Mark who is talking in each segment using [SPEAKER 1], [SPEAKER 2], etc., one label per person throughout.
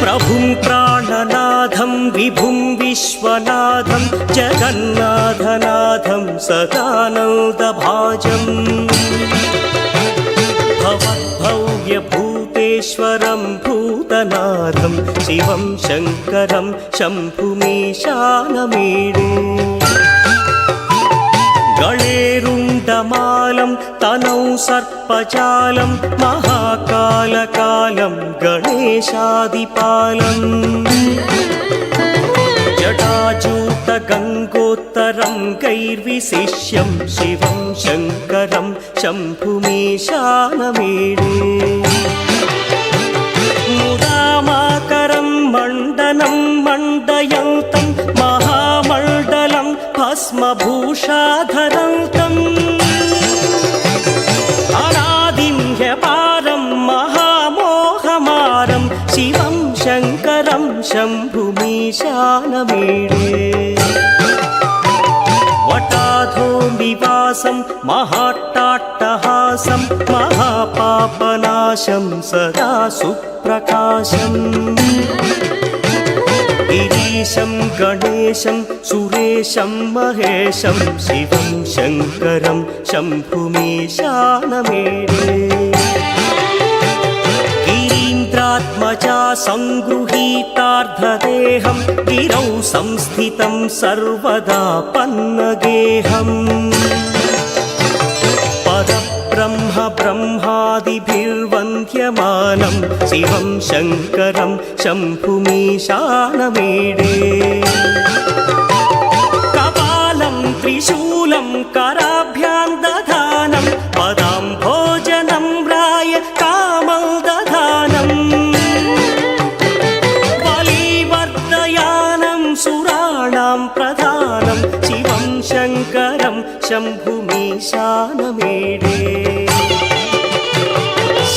[SPEAKER 1] प्रभुं प्राणनाथं विभुं विश्वनाथं जगन्नाथनाथं सदानन्दभाजं भवद्भव्यभूतेश्वरं भूतनाथं शिवं शङ्करं शम्भुमीशानमीडे गणेरुण्डमालं तनौ सर्पजालं महाकालकालं गणेशादिपालं जटाजूतगङ्गोत्तरं गैर्विशिष्यं शिवं शङ्करं शम्भुमीशानमीडे मुदामाकरं मण्डनं मण्डयन्तं महामण्डलं भस्मभूषाधरन्तम् अनादिं ह्यपारं महामोहमारं शिवं शङ्करं शम्भुमीशानमीडे वटाधो निवासं महाट्टाट्टहासं महापापनाशं सदा सुप्रकाशम् गिरीशं गणेशं सुरेशं महेशं शिवं शङ्करं शम्भुमीशानमीडे गिरीन्द्रात्मजा संगृहीतार्धदेहं गिरौ संस्थितं सर्वदा पन्नगेहम् परब्रह्म ब्रह्मादिभिर्वन्द्यमानं शिवं शङ्करं शम्भुमीशानमीडे कपालं त्रिशूलं कराभ्यां दधानं पदाम्भोजनं राय कामं दधानं बलिवर्धयानं सुराणां प्रधानं शिवं शङ्करं शम्भुमीशानमीडे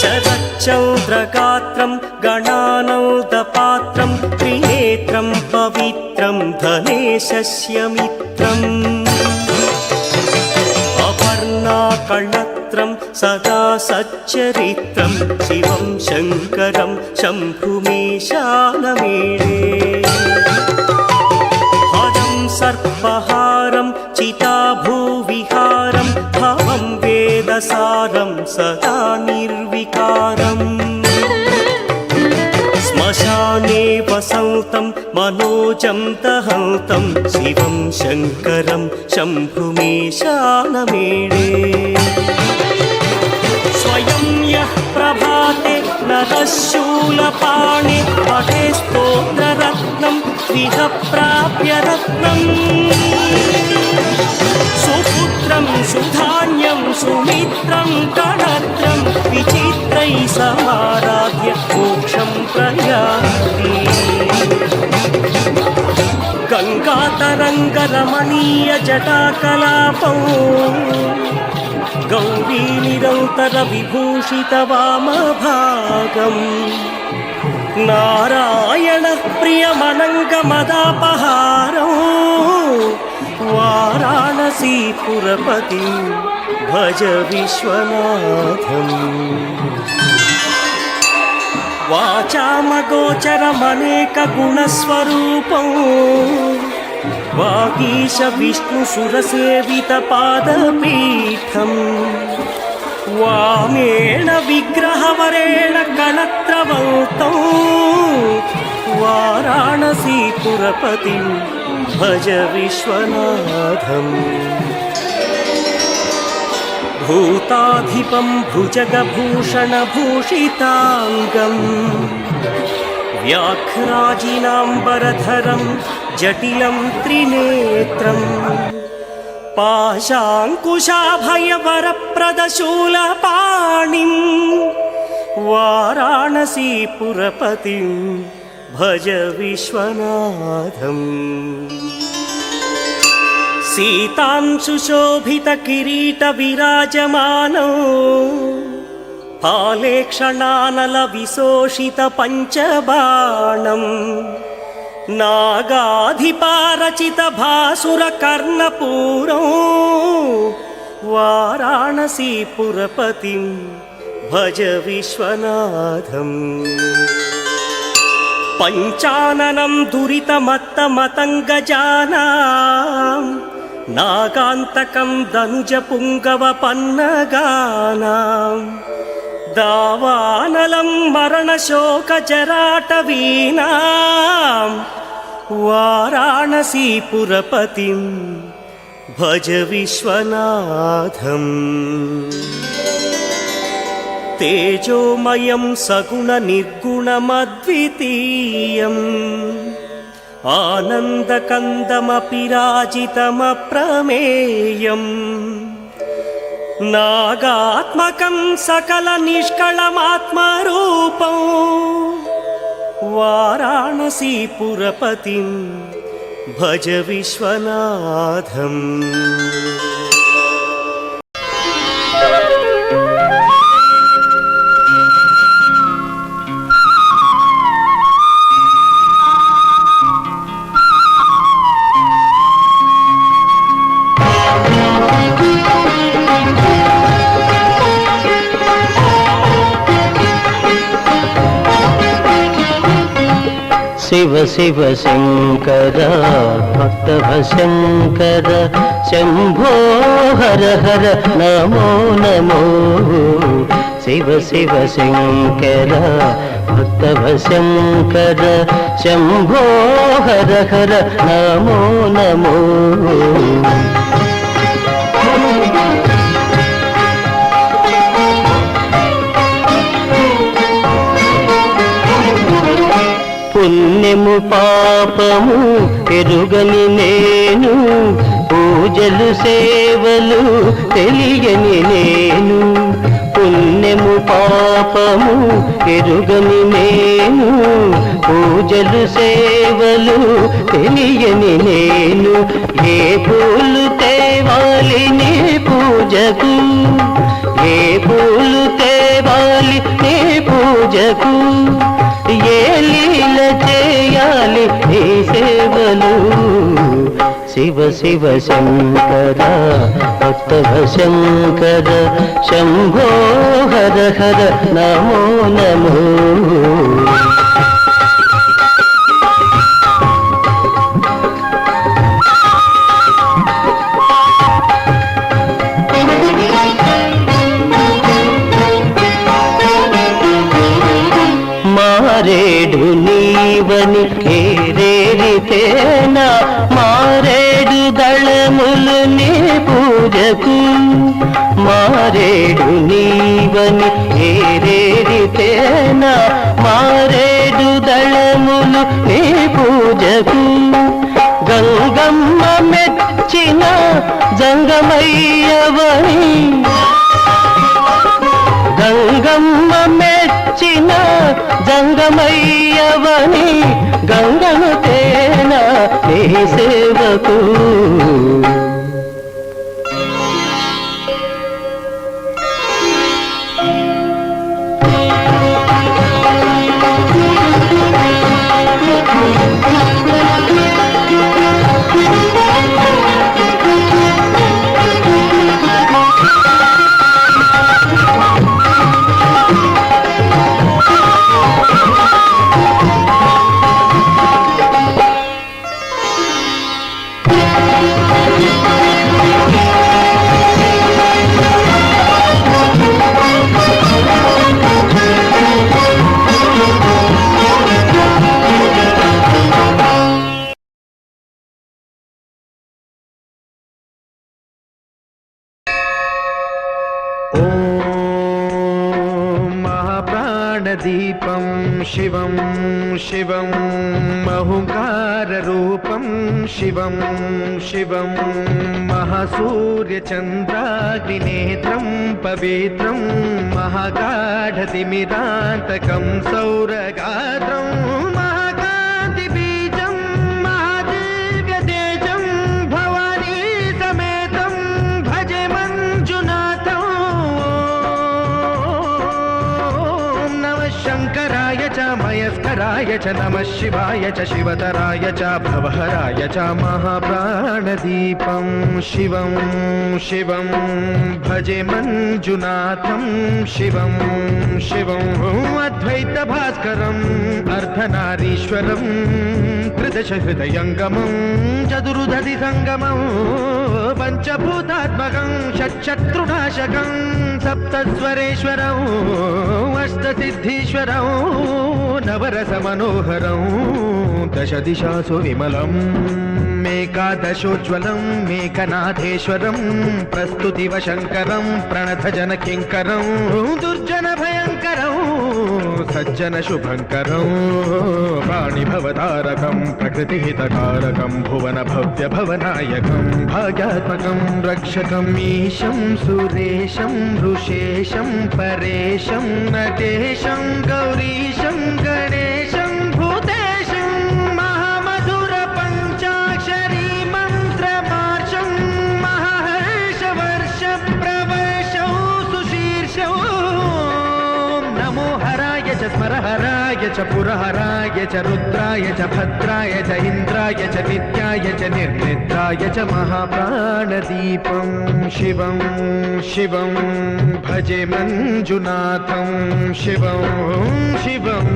[SPEAKER 1] शरच्चन्द्रगात्रं गणानौदपात्रं त्रिनेत्रं पवित्रं धनेशस्य मित्रम् अपर्णाकळत्रं सदा सच्चरित्रं शिवं शङ्करं शम्भुमीशानमीडे हरं सर्पहारं चिताभूविहारं भवं वेदसारं सदा निर्विकारम् श्मशाने वसन्तं मनोजं दहन्तं शिवं शङ्करं शम्भुमीशानमीडे स्वयं यः प्रभाते नरः शूलपाणे पठे स्तोत्ररत्नं त्विह प्राप्य रत्नम् सुपुत्रं सुधान्यं सुमित्रं कणत्रं विचित्रैः समाराध्य मोक्षं प्रयाति गङ्गातरङ्गरमणीयजटाकलापौ गौरीनिरन्तरविभूषितवामभागम् नारायणः प्रियमनङ्गमदापहारौ वाराणसीपुरपति भज विश्वनाथम् वाचामगोचरमनेकगुणस्वरूपौ वागीश विष्णुसुरसेवितपादपीठम् वामेण विग्रहवरेण कणत्रवन्तौ वाराणसीपुरपतिं भज विश्वनाथम् भूताधिपं भुजगभूषणभूषिताङ्गं व्याघ्राजिनाम्बरधरं जटिलं त्रिनेत्रम् पाशाङ्कुशाभयवरप्रदशूलपाणिं वाराणसीपुरपतिं भज विश्वनाथम् सीतांशुशोभितकिरीटविराजमानौ फालेक्षणानलविशोषितपञ्चबाणम् नागाधिपारचितभासुरकर्णपूरौ वाराणसीपुरपतिं भज विश्वनाथम् పంచాననం దురితమత్తమతంగజానాం నాగాంతకం ధనుజ పుంగవ పన్నగానాం దావానలం మరణశోకజరాటవీనాం వారాణసీపురపతిం భజ విశ్వనాథం. తేజోమయం సగుణ నిర్గుణమద్వితీయం ఆనందకందమపిరాజితమప్రమేయం నాగాత్మకం సకల నిష్కళమాత్మరూపం వారాణసీపురపతిం భజ విశ్వనాథం.
[SPEAKER 2] శివ శివ శంకర భక్తవ శంకర శంభో హర హర నమో నమో. శివ శివ శంకర భక్తవ శంకర శంభో హర హర నమో నమో. పుణ్యము పాపము ఎరుగని నేను పూజలు సేవలు తెలియని నేను. పుణ్యము పాపము ఎరుగని నేను పూజలు సేవలు తెలియని నేను. ఏ పూలు తేవాలి నీ పూజకు, ఏ పూలు తేవాలి నీ పూజకు, ఏ లీల చేయాలి నీ సేవలు. శివ శివ శంకర భక్తవ శంకర శంభో హర హర నమో నమో. మారేడు నీవని ఏరేరితేనా మారేడు దళములు నీ పూజకు. మారేడు నీవని ఏరేరితేనా మారేడు దళములు నీ పూజకు. గంగమ్మ మెచ్చిన జంగమయ్యవని, గంగమ్మ మెచ్చిన జంగమయ్యవని గంగను తేన నీ సేవకు.
[SPEAKER 3] దీపం శివం శివం మహుకారరూపం శివం శివం మహాసూర్యచంద్రాగ్నినేత్రం పవిత్రం మహాగాఢతిమిరాంతకం సౌరగాత్రం మహాకాంతిబీజం మహాదివ్యతేజం భవానీ సమేతం భజే మంజునాథం. శంకరాయ చ మయస్కరాయ చ నమః శివాయ చ శివతరాయ చ భవహరాయ చ మహాప్రాణదీపం శివం శివం భజే మంజునాథం శివం శివం. అద్వైత భాస్కరం అర్ధనారీశ్వరం త్రిదశ హృదయంగమం చతురుదధి సంగమం పంచభూతాత్మకం షట్శత్రునాశకం సప్తస్వరేశ్వరం అష్టసిద్ధీశ్వరం నవరస మనోహరం దశ దిశాసు విమలం మేకాదశోజ్వలం మేఘనాథేశ్వరం ప్రస్తుతివ శంకరం ప్రణత జన కింకరం దుర్జన భయంకరం సజ్జన శుభంకరం పాణిభవతారకం ప్రకృతి హితకారకం భువన భవ్య భవనాయకం భాగ్యాత్మకం రక్షకం ఈశం సురేశం ఋషేశం పరేశం నటేశం గౌరీశం గణేశం భూతేశం మహామధుర పంచాక్షరీ మంత్రమార్షం మహర్షవర్ష ప్రవర్షం సుశీర్షం నమో హరాయ చ స్మరహరాయ చ పురహరాయ చ రుద్రాయ చ భద్రాయ చ ఇంద్రాయ చ నిత్యాయ చ నిర్నిద్రాయ చ మహాప్రాణదీపం శివం శివం భజే మంజునాథం శివం శివం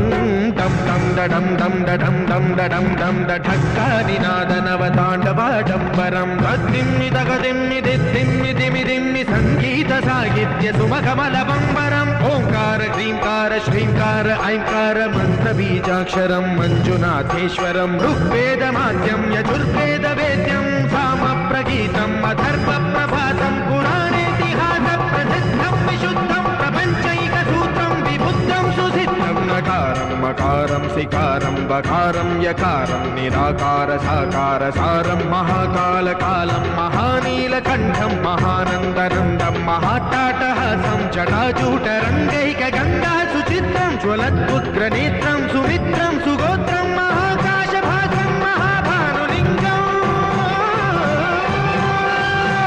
[SPEAKER 3] డం డం డడం డం డడం డం డడం డం ఢక్కానినాదనవతాండవాడంబరం తద్దిమ్మి తగదిమ్మి దిద్దిమ్మి దిమిదిమ్మి సంగీత సాహిత్య సుమకమలబంబరం ఓంకార హ్రీంకార శ్రీంకార ఐంకార మంత్ర బీజాక్షరం మంజునాథేశ్వరం ఋగ్వేదమాద్యం యజుర్వేద వేద్యం సామ ప్రగీతం అథర్వ ప్రభాతం పురాణేతిహాస ప్రసిద్ధం విశుద్ధం ప్రపంచైక సూత్రం విబుద్ధం సుసిద్ధం నకారం మకారం సికారం బకారం యకారం నిరాకార సాకార సారం మహాకాల కాలం మహానీలకంఠం మహానందనందం మహాటాటహాసం జటాజూటరంగైక గంగా సుచిత్రం జ్వలద్భుగ్రనేత్రం సుమిత్రం సుగోత్రం మహాకాశభాగం మహాభానులింగం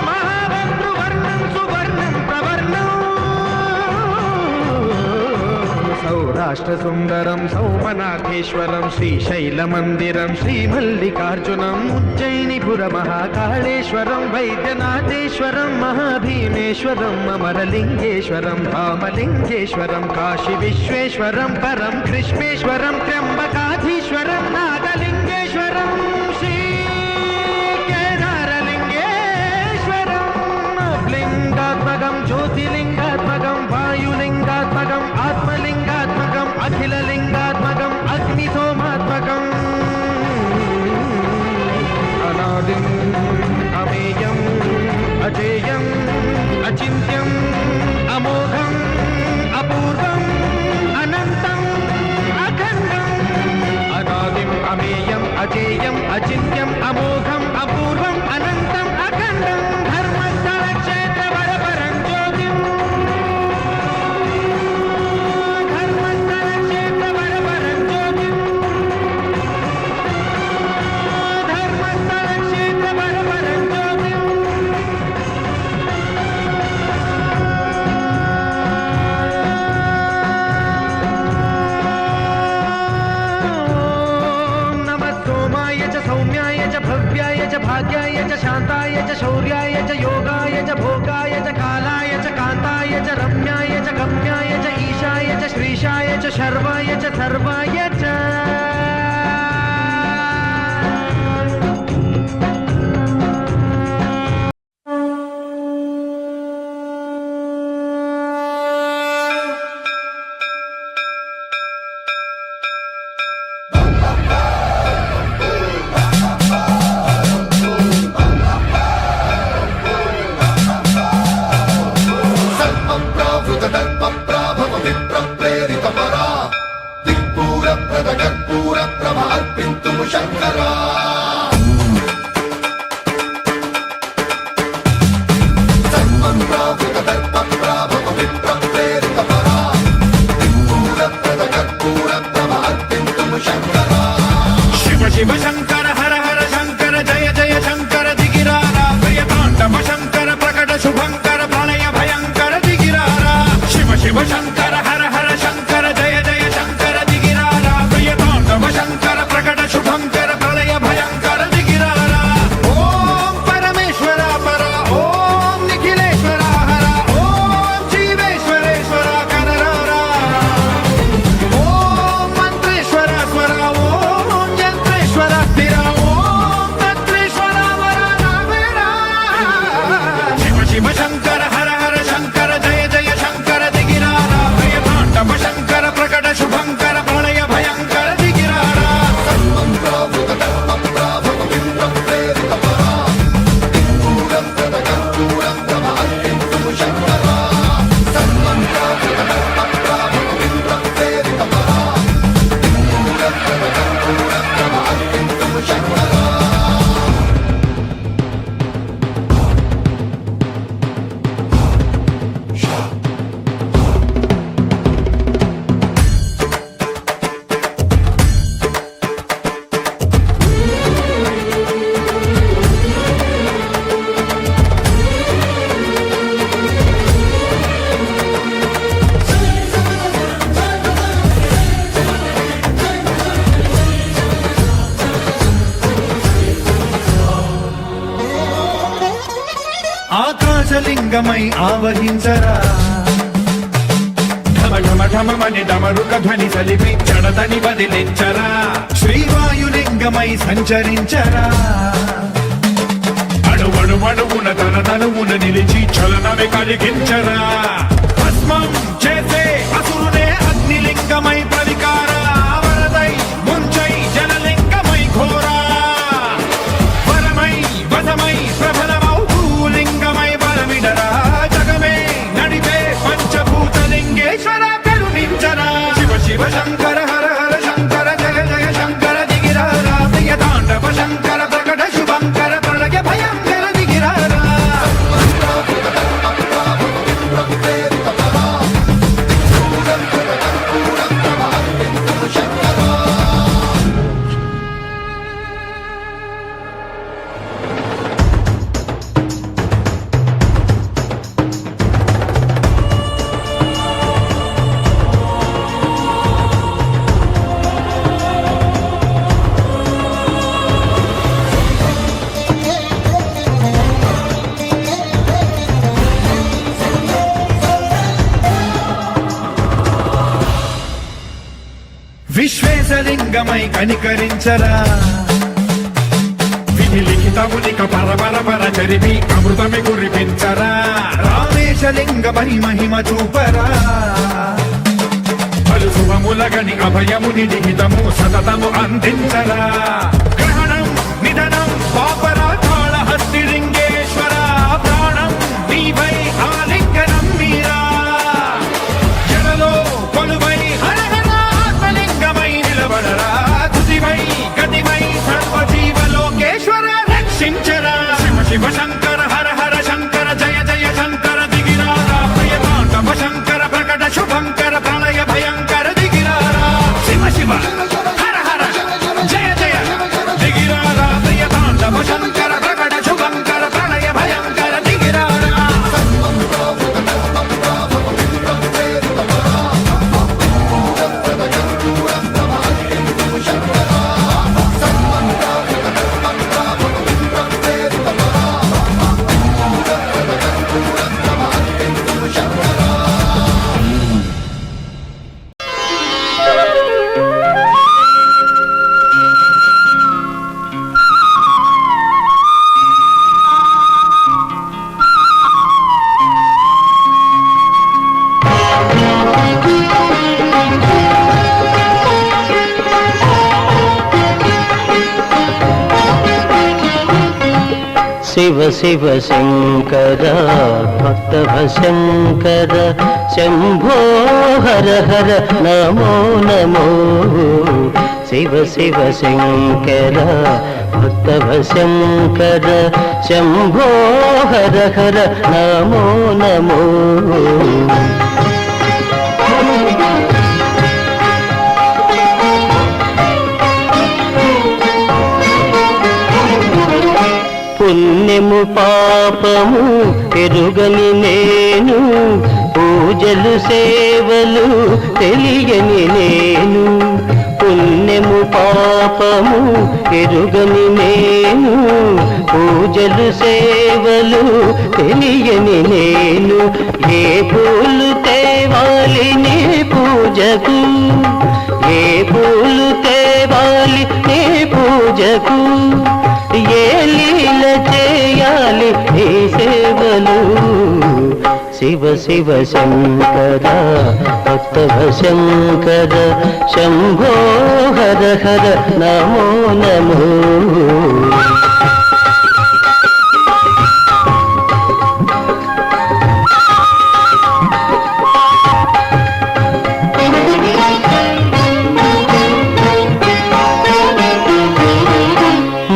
[SPEAKER 3] మహాభద్రువర్ణం సువర్ణం ప్రవర్ణం సౌరాష్ట్ర సుందరం సోమనాథేశ్వరం శ్రీశైలమందిరం శ్రీమల్లికార్జునం ఉజ్జయినిపుర మహాకాళేశ్వరం వైద్యనాథేశ్వరం మహాభీమేశ్వరం అమరలింగేశ్వరం రామలింగేశ్వరం కాశీ విశ్వేశ్వరం పరం కృష్ణేశ్వరం త్ర్యంబకాధీశ్వరం నాగలింగేశ్వరం శ్రీ కేదారలింగేశ్వరం లింగాత్మకం జ్యోతిలింగాత్మకం వాయులింగాత్మకం ఆత్మలింగాత్మకం అఖిలలింగాత్మకం అగ్నిసోమాత్మకం అనాదిం అమేయం అజేయం అచింత్యం అమోఘం అపూర్వం అనంతం అఖండం అనాదిం అమేయం అజేయం అచింత్యం అమోఘం అపూర్వం అనంతం అఖండం ధర్మస్థల క్షేత్ర వరపరం జ్యోతిం ధర్మస్థల క్షేత్ర వరపరం జ్యోతిం ధర్మస్థల క్షేత్ర వరపరం జ్యోతిం నమః సోమాయ చ సౌమ్యాయ చ భవ్యాయ చ భాగ్యాయ చ శాంతాయ చ శౌర్యాయ చ యోగాయ చ భోగాయ చ కాలాయ చ కాంతాయ చ రమ్యాయ చ గమ్యాయ చ ఈశాయ చ శ్రీశాయ చ శర్వాయ చ సర్వాయ చ
[SPEAKER 4] శివ శివ శంకర హర హర శంకర జయ జయ శంకర దిగిరారా ప్రియతాండవ శంకర ప్రకట శుభంకర ప్రళయ భయంకర దిగిరారా శివ శివ శంకర హర హర శంకర జయ జయ శంకర దిగిరారా ప్రియతాండవ శంకర ప్రకట శుభంకర ప్రళయ లింగమై ఆవహించరా ఢమ ఢమ ఢమమని డమరుక ధ్వని సలిపి జడతని వదిలించరా శ్రీవాయులింగమై సంచరించరా అణువణువున తన తనువున నిలిచి చలనమే కలిగించరా భస్మం చేసే అసురునే అగ్నిలింగమై ప్రవికార వరదై ముంచై జలలింగమై ఘోరా వరమై వసమై ప్రబలమౌ భూలింగమై బలమిడరా జగమే నడిపే పంచభూతలింగేశ్వర కరుణించరా శివ శివ శంకర హర హర శంకర జయ జయ శంకర దిగిరారా ప్రియ తాండవ శంకర ప్రకట శుభంకర ప్రళయ భయంకర దిగిరారా విశ్వేశలింగమై కనికరించరా విధి లిఖితమునిక పరపర చరిపి అమృతమి కురిపించరా రామేశలింగమై మహిమ చూపరా పలు శుభములగని అభయముని లిఖితము సతతము అందించరా గ్రహణం నిధనం పాపరా కాళహస్తి లింగేశ్వర ప్రాణం నీవై ఆలింగనం మీరా జడలో కొలువై నిలబడరా తుదివై గతివై సర్వజీవలోకేశ్వర రక్షించరా శివ శివ శంకర హర హర శంకర జయ జయ శంకర దిగిరారా ప్రియ తాండవ శంకర ప్రకట శుభంకర ప్రళయ భయంకర దిగిరారా శివ శివ హర హర జయ జయ దిగిరారా ప్రియ తాండవ శంకర ప్రకట శుభంకర ప్రళయ భయంకర దిగిరారా
[SPEAKER 2] శివ శివ శంకర భక్తవ శంకర శంభో హర హర నమో నమో శివ శివ శంకర భక్తవ శంకర శంభో హర హర నమో నమో పుణ్యము పాపము ఎరుగని నేను పూజలు సేవలు తెలియని నేను పుణ్యము పాపము ఎరుగని నేను పూజలు సేవలు తెలియని నేను ఏ పూలు తేవాలి నీ పూజకు ఏ పూలు తేవాలి నీ పూజకు ఏ లీల చేయాలి నీ సేవలు శివ శివ శంకర భక్తవ శంకర శంభో హర హర నమో నమో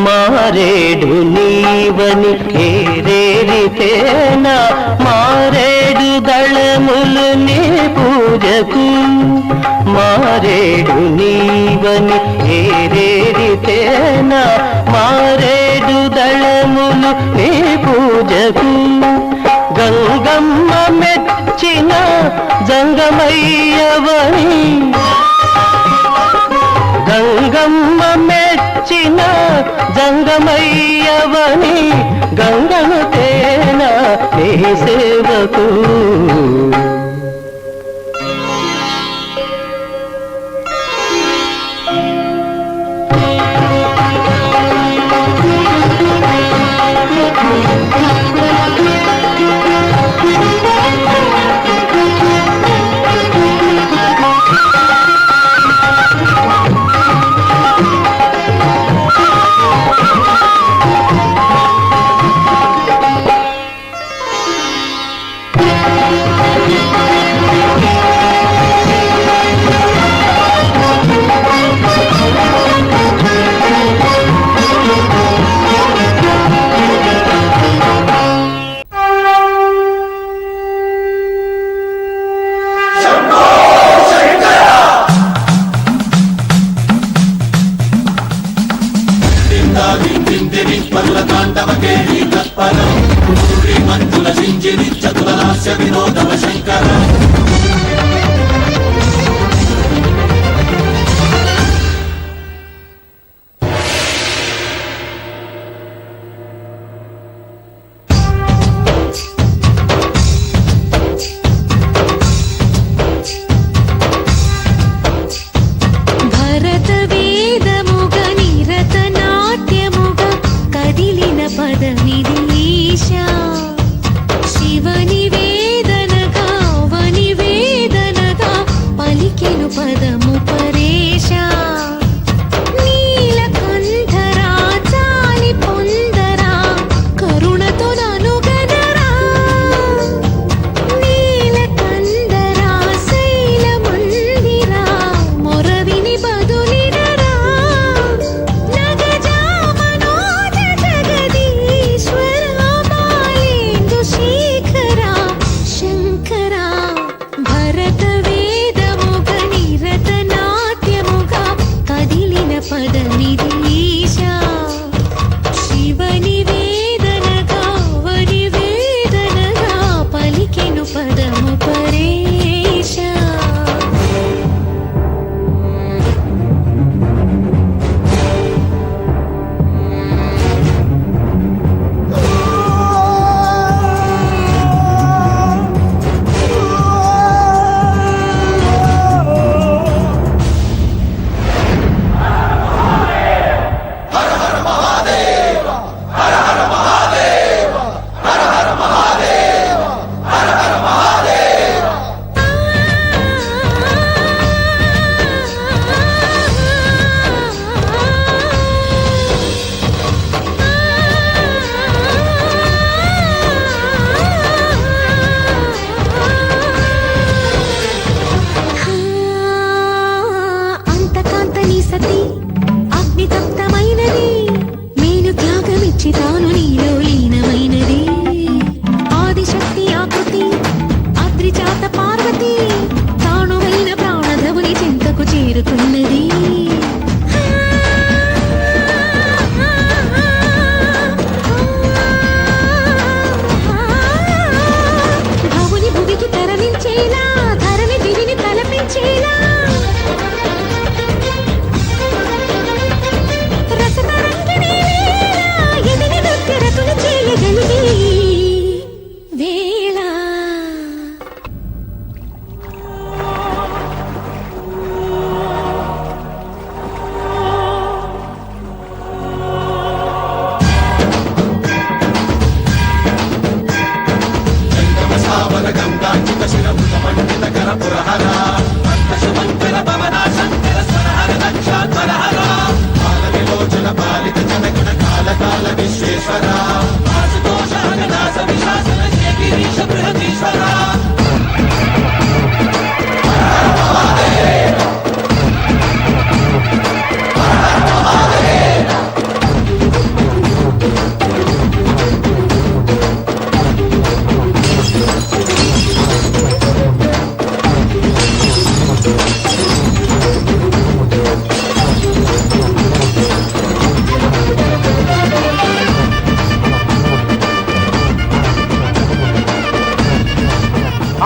[SPEAKER 2] మారేడు నీవని ఏరేరితేనా మారేడు దళములు నీ పూజకు మారేడు నీవని ఏరేరితేనా మారేడు దళములు నీ పూజకు గంగమ్మ మెచ్చిన జంగమయ్యవని గంగమ్మ మెచ్చిన జంగమయ్యవని గంగను తేన ఏ సేవకు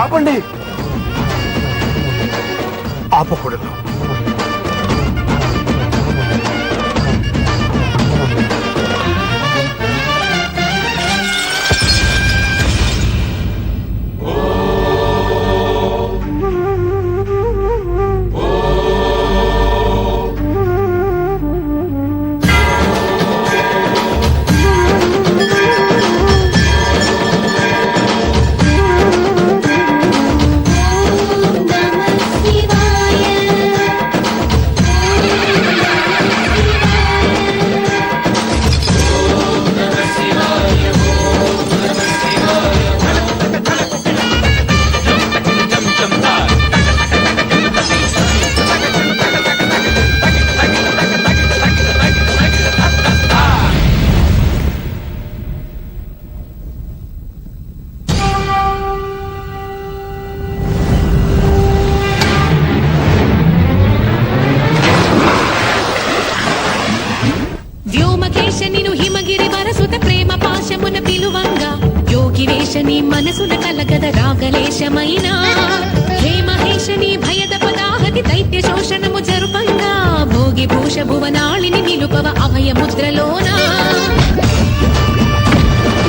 [SPEAKER 5] ఆపండి. ఆపకూడదు.
[SPEAKER 6] నీ మనసున కలగద రాగలేశమైనా హే మహేశని భయద పదాహతి దైత్య శోషణము జరుపంగా భోగి భూష భువనాళిని నిలుపవ అభయ ముద్రలోనా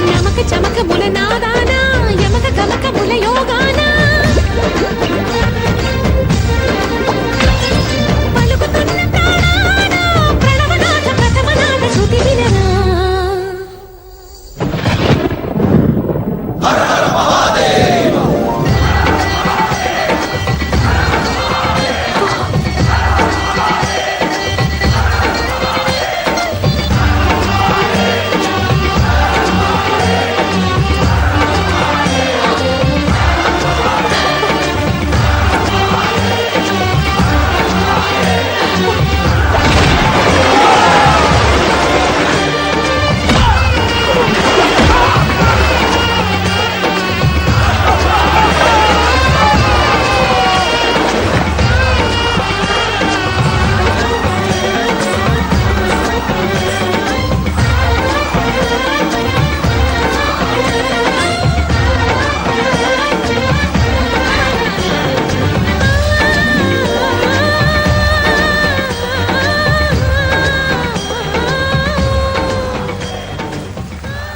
[SPEAKER 6] నమక చమక ముల నాదానా యమక గమక ముల యోగానా పలుకుతున్న ప్రాణానా ప్రణవనాథ ప్రథమనాథ శృతి వినరా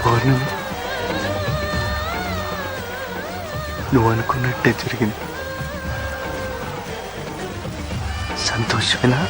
[SPEAKER 5] పౌర్ణమి, నువ్వు అనుకున్నట్టే జరిగింది. సంతోషమేనా?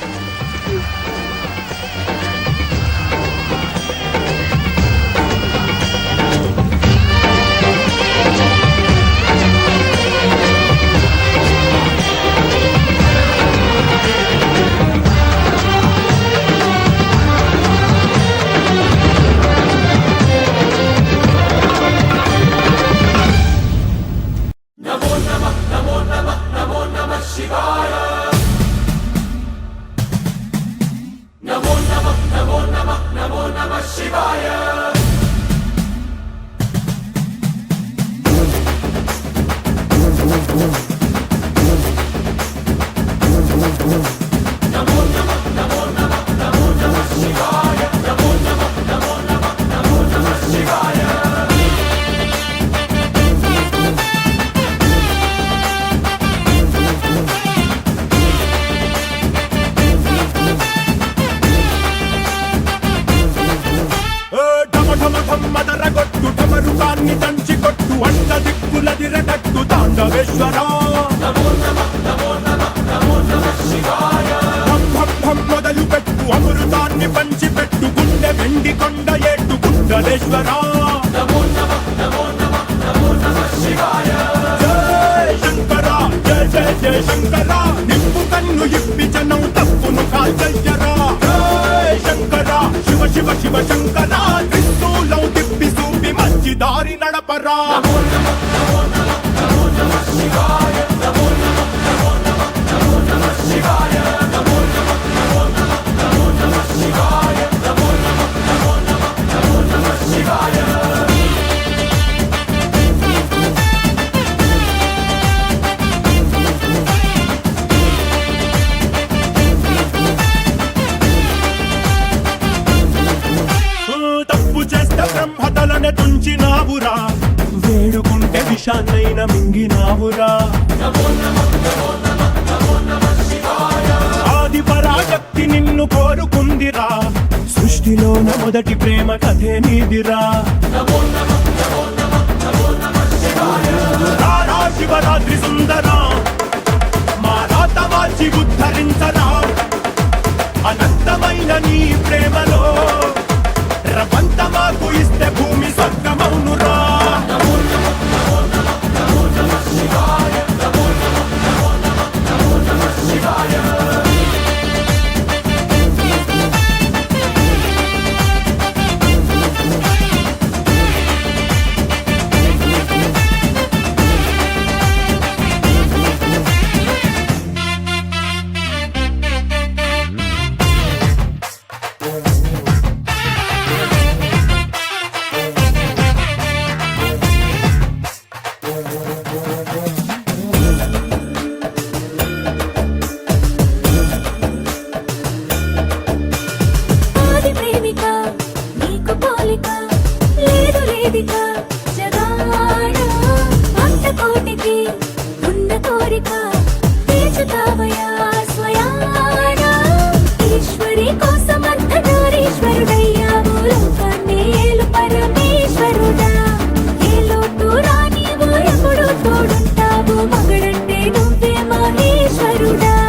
[SPEAKER 4] మదరగొట్టు ఢమరుకాన్ని దంచి కొట్టు అంట దిక్కులదిరగట్టు తాండవేశ్వరా మొదలు పెట్టు అమృతాన్ని పంచి పెట్టు గుండె వెండి కొండ ఏట్టు గుండలేశ్వరా జయ శంకర జయ జయ జయ శంకర నిప్పు కన్ను ఇప్పి జనం తప్పును కాల్చయ్యరా జయ శంకర శివ శివ శివ శంకర త్రిశూలం తిప్పి చూపి మంచి దారి నడపరా బ్రహ్మతలనే తుంచినావురా వేడుకుంటే విషాన్నైన మింగినావురా ఆది పరాశక్తి నిన్ను కోరుకుందిరా సృష్టిలోన మొదటి ప్రేమ కథే నీదిరా శివరాత్రి సుందరా మా రాత మార్చి ఉద్ధరించరా అనంతమైన నీ ప్రేమలో రవంత మాకు ఇస్తే భూమి స్వర్గమౌనురా
[SPEAKER 7] దేవుడా